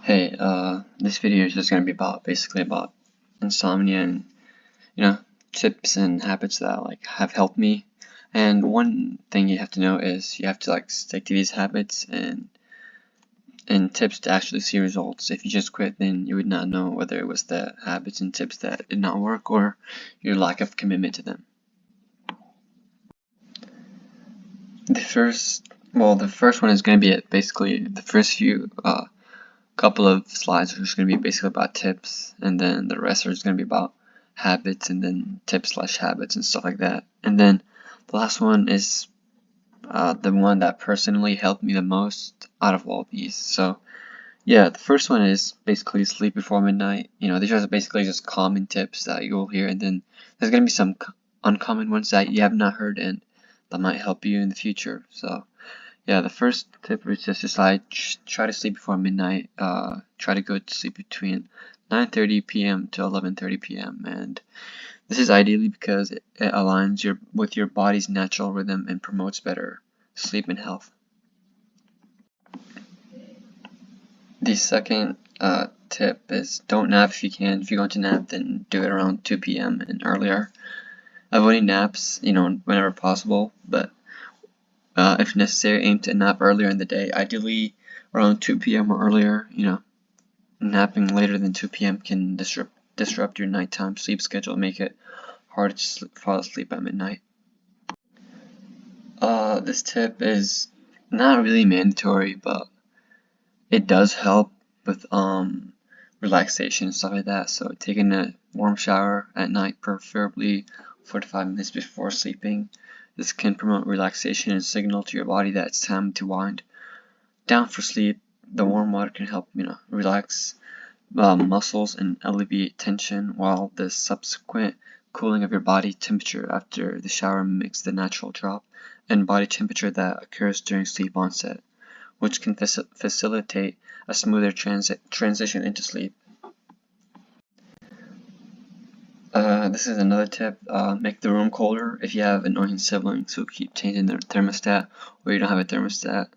Hey, this video is just gonna be basically about insomnia and tips and habits that have helped me. And one thing you have to know is you have to stick to these habits and tips to actually see results. If you just quit, then you would not know whether it was the habits and tips that did not work or your lack of commitment to them. The first one is gonna be basically the first few couple of slides are just going to be basically about tips, and then the rest are just going to be about habits, and then tips/habits and stuff like that. And then the last one is the one that personally helped me the most out of all these. So yeah, the first one is basically sleep before midnight. These are basically just common tips that you'll hear, and then there's going to be some uncommon ones that you have not heard and that might help you in the future. So yeah, the first tip is just try to sleep before midnight. Try to go to sleep between 9:30 p.m. to 11:30 p.m. And this is ideally because it aligns with your body's natural rhythm and promotes better sleep and health. The second tip is don't nap if you can. If you're going to nap, then do it around 2 p.m. and earlier. Avoiding naps, whenever possible, but if necessary, aim to nap earlier in the day, ideally around 2 p.m. or earlier. Napping later than 2 p.m. can disrupt your nighttime sleep schedule and make it hard to fall asleep at midnight. This tip is not really mandatory, but it does help with relaxation and stuff like that. So taking a warm shower at night, preferably 45 minutes before sleeping. This can promote relaxation and signal to your body that it's time to wind down for sleep. The warm water can help, relax muscles and alleviate tension, while the subsequent cooling of your body temperature after the shower mimics the natural drop in body temperature that occurs during sleep onset, which can facilitate a smoother transition into sleep. This is another tip. Make the room colder if you have annoying siblings who keep changing their thermostat, or you don't have a thermostat.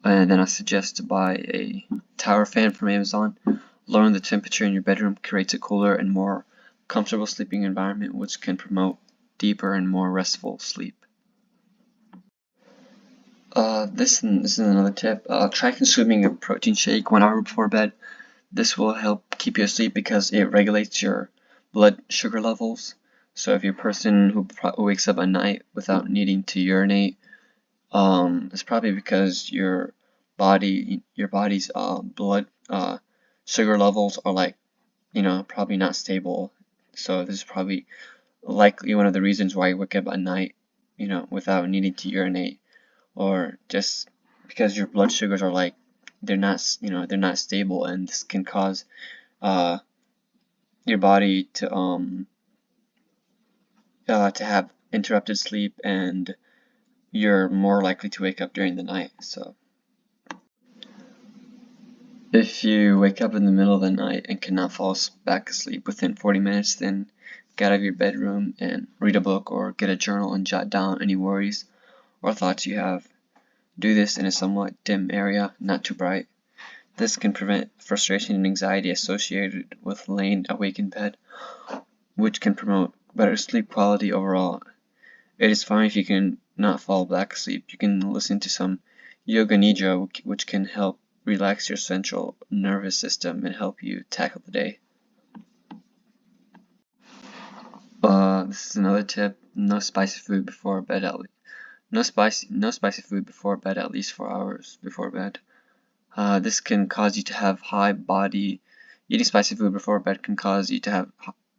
And then I suggest to buy a tower fan from Amazon. Lowering the temperature in your bedroom creates a cooler and more comfortable sleeping environment, which can promote deeper and more restful sleep. This is another tip. Try consuming a protein shake 1 hour before bed. This will help keep you asleep because it regulates your blood sugar levels. So if you're a person who wakes up at night without needing to urinate, it's probably because your body's blood sugar levels are probably not stable. So this is probably likely one of the reasons why you wake up at night, without needing to urinate, or just because your blood sugars are they're not stable, and this can cause your body to have interrupted sleep, and you're more likely to wake up during the night. So if you wake up in the middle of the night and cannot fall back asleep within 40 minutes, then get out of your bedroom and read a book or get a journal and jot down any worries or thoughts you have. Do this in a somewhat dim area, not too bright. This can prevent frustration and anxiety associated with laying awake in bed, which can promote better sleep quality overall. It is fine if you can not fall back asleep. You can listen to some yoga nidra, which can help relax your central nervous system and help you tackle the day. This is another tip. No spicy food before bed no spicy food before bed at least 4 hours before bed. This can cause you to have eating spicy food before bed can cause you to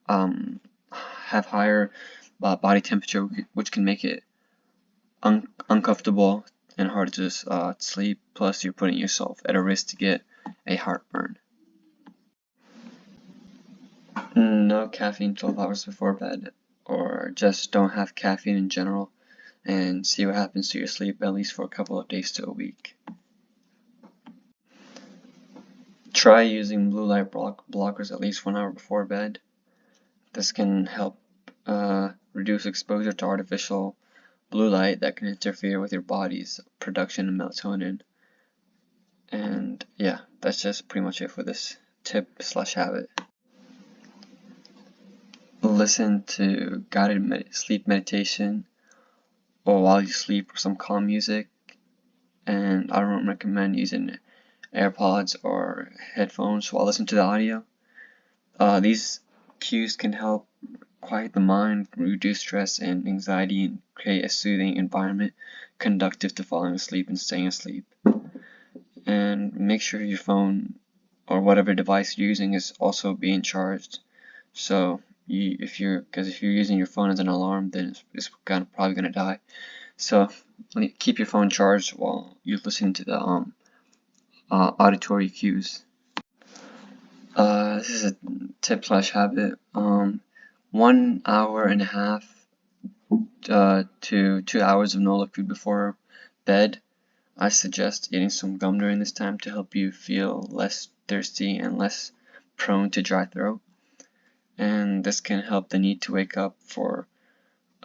have higher body temperature, which can make it uncomfortable and hard to sleep. Plus, you're putting yourself at a risk to get a heartburn. No caffeine 12 hours before bed, or just don't have caffeine in general, and see what happens to your sleep, at least for a couple of days to a week. Try using blue light blockers at least 1 hour before bed. This can help reduce exposure to artificial blue light that can interfere with your body's production of melatonin. And yeah, that's just pretty much it for this tip slash habit. Listen to guided sleep meditation or while you sleep or some calm music. And I don't recommend using AirPods or headphones while listening to the audio. These cues can help quiet the mind, reduce stress and anxiety, and create a soothing environment conducive to falling asleep and staying asleep. And make sure your phone or whatever device you're using is also being charged. So if you're using your phone as an alarm, then it's probably gonna die. So keep your phone charged while you're listening to the auditory cues. This is a tip slash habit. 1 hour and a half to 2 hours of no liquid food before bed. I suggest eating some gum during this time to help you feel less thirsty and less prone to dry throat. And this can help the need to wake up for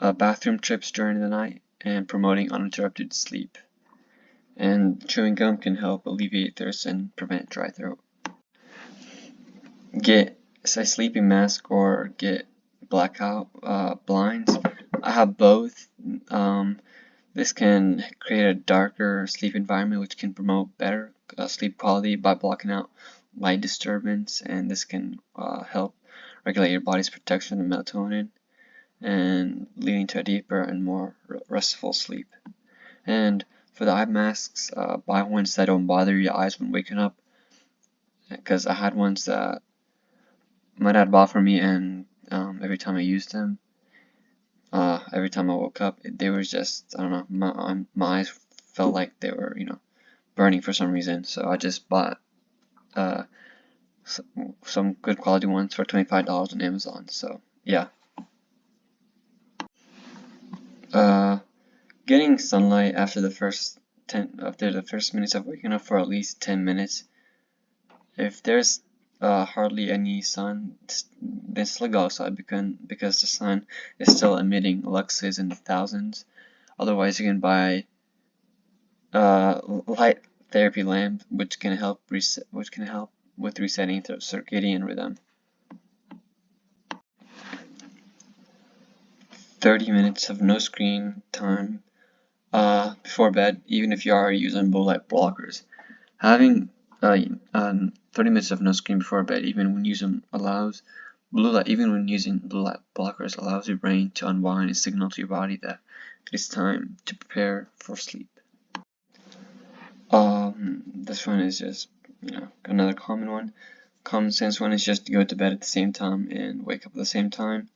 bathroom trips during the night and promoting uninterrupted sleep. And chewing gum can help alleviate thirst and prevent dry throat. Get a sleeping mask or get blackout blinds. I have both. This can create a darker sleep environment which can promote better sleep quality by blocking out light disturbance, and this can help regulate your body's production of melatonin and leading to a deeper and more restful sleep. And for the eye masks, buy ones that don't bother your eyes when waking up, because I had ones that my dad bought for me, and every time I used them, every time I woke up, they were just, I don't know, my eyes felt like they were, burning for some reason. So I just bought some good quality ones for $25 on Amazon. So yeah. Getting sunlight after the first minutes of waking up for at least 10 minutes. If there's hardly any sun, then still go outside because the sun is still emitting luxes in the thousands. Otherwise, you can buy light therapy lamp, which can help with resetting the circadian rhythm. 30 minutes of no screen time before bed, even if you are using blue light blockers. Having 30 minutes of no screen before bed, even when using blue light blockers, allows your brain to unwind and signal to your body that it's time to prepare for sleep. This one is just another common one. Common sense one is just to go to bed at the same time and wake up at the same time,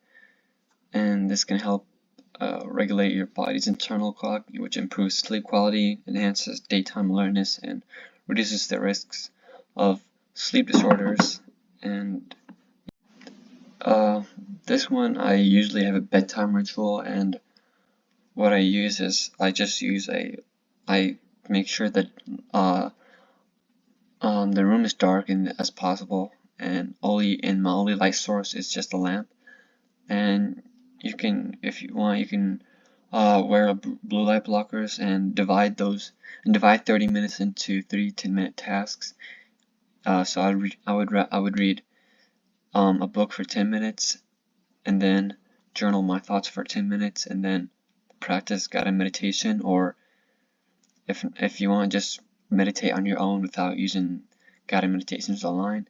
and this can help regulate your body's internal clock, which improves sleep quality, enhances daytime alertness, and reduces the risks of sleep disorders. And this one, I usually have a bedtime ritual, and what I use is I make sure that the room is dark and as possible, and my only light source is just a lamp. And you can, if you want, you can wear blue light blockers and divide 30 minutes into 3 10-minute tasks. So I would read a book for 10 minutes, and then journal my thoughts for 10 minutes, and then practice guided meditation, or if you want, just meditate on your own without using guided meditations online.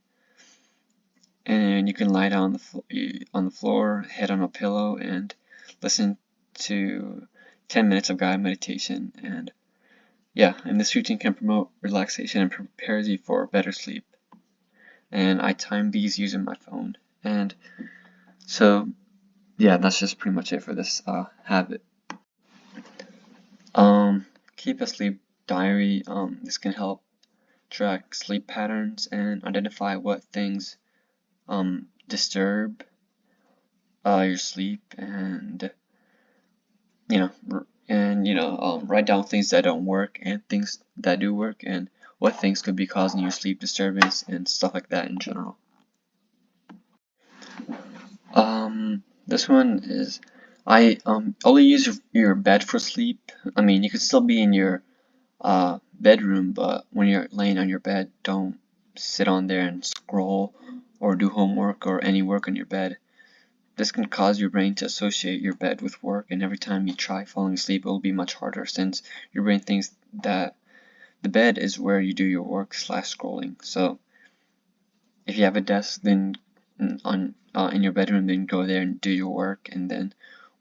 And you can lie down on the floor, head on a pillow, and listen to 10 minutes of guided meditation. And yeah, and this routine can promote relaxation and prepares you for better sleep. And I time these using my phone. And so yeah, that's just pretty much it for this habit. Keep a sleep diary. This can help track sleep patterns and identify what things disturb your sleep, and write down things that don't work and things that do work, and what things could be causing your sleep disturbance and stuff like that in general. This one is I only use your bed for sleep. I mean, you could still be in your bedroom, but when you're laying on your bed, don't sit on there and scroll or do homework or any work on your bed. This can cause your brain to associate your bed with work, and every time you try falling asleep, it will be much harder since your brain thinks that the bed is where you do your work / scrolling. So if you have a desk, then in your bedroom, then go there and do your work, and then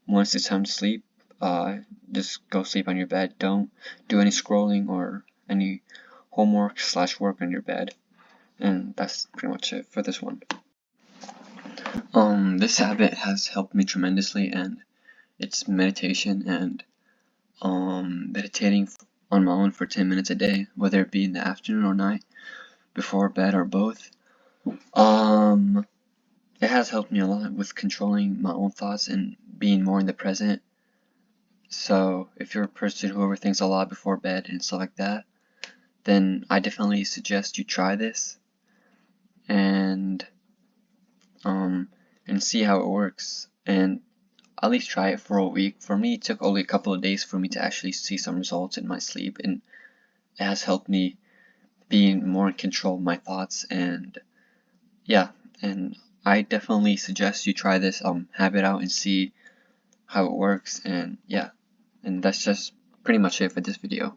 once it's time to sleep, just go sleep on your bed. Don't do any scrolling or any homework / work on your bed. And that's pretty much it for this one. This habit has helped me tremendously, and it's meditation and meditating on my own for 10 minutes a day, whether it be in the afternoon or night, before bed or both. It has helped me a lot with controlling my own thoughts and being more in the present. So if you're a person who overthinks a lot before bed and stuff like that, then I definitely suggest you try this and see how it works, and at least try it for a week. For me, it took only a couple of days for me to actually see some results in my sleep, and it has helped me being more in control of my thoughts. And yeah, and I definitely suggest you try this habit out and see how it works. And yeah, and that's just pretty much it for this video.